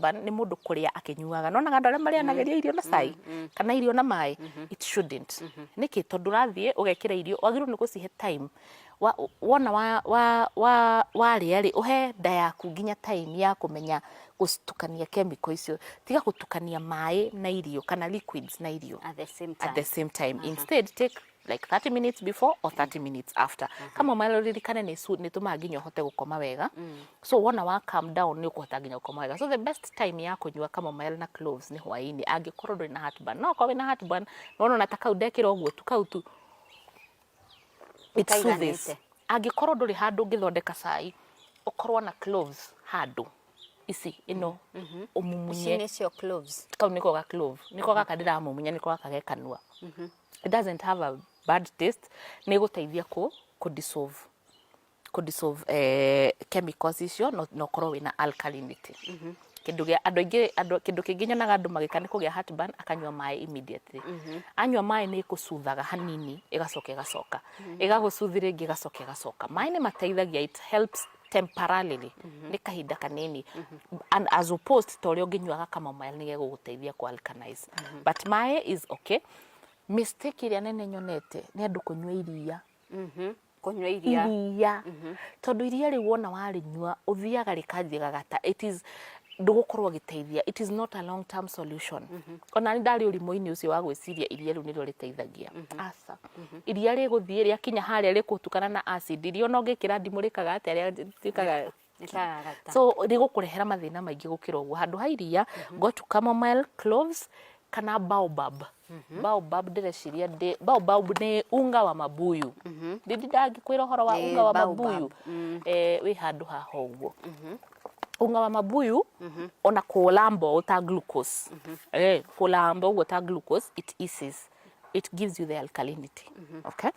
heartburn ni mundu kuria akinyuaga nona gandu aria marianageria irio na cai kana irio na mai it shouldn't niki tondu rathie ugekira irio wagirwo ni gucihe time wona waria ri uhe nda yaku nginya time ya kumenya gutukania chemical icio tiga gutukania mai na irio kana liquids na irio at the same time instead take like 30 minutes before or 30 minutes after kama malolirikane ni tuma nginya hote gukoma wega so wona wa calm down ni ukuhota nginya gukoma wega so the best time ya kunyua kama mile na cloves ni hwaini angikorwo nduri na heartburn no kwa na heartburn no nataka udekira ogwo tukautu it's this angikorwo nduri handu ngithondeka cai ukorwo na cloves handu ici ino umumunye ici nicio cloves kau niko ga clove niko ga kadira mumunya niko ga kagekanua it doesn't have a bad taste ni guteithia ku dissolve chemicals icio no korwo wina alkalinity kindu gia kindu kingi nyonaga andu magikane kugia heartburn akanywa mai immediately anywa mai ni kusuthaga hanini igacoka igagucuthira ingi igacoka mai ni mateithagia it helps temporarily ni kahinda kanini and as opposed to rio nginywaga kama mai ni geguguteithia ku alkalize but mai is okay. Mistake iria nene nyonete ni andu kunywa iria kunywa iria tondu iria ri wona warinyua uthiaga rikanjia gagata it is ndugukorwo giteithia it is not a long term solution ona ni ndari urimo-ini ucio wa gwiciria iria riu niro riteithagia asa iria ri guthie ria kinya haria ri kutukana na acid iria no ngikira ndimurikaga ati aria tikaga so rigukurehera mathina maingi gukira uguo handu ha iria go to chamomile cloves kana baobab baobab ndireciria baobab ni unga wa mabuyu ndindi ndangikwira horo wa unga wa mabuyu wi handu haha uguo unga wa mabuyu ona kulambo uta glucose kulambo uta glucose it gives you the alkalinity okay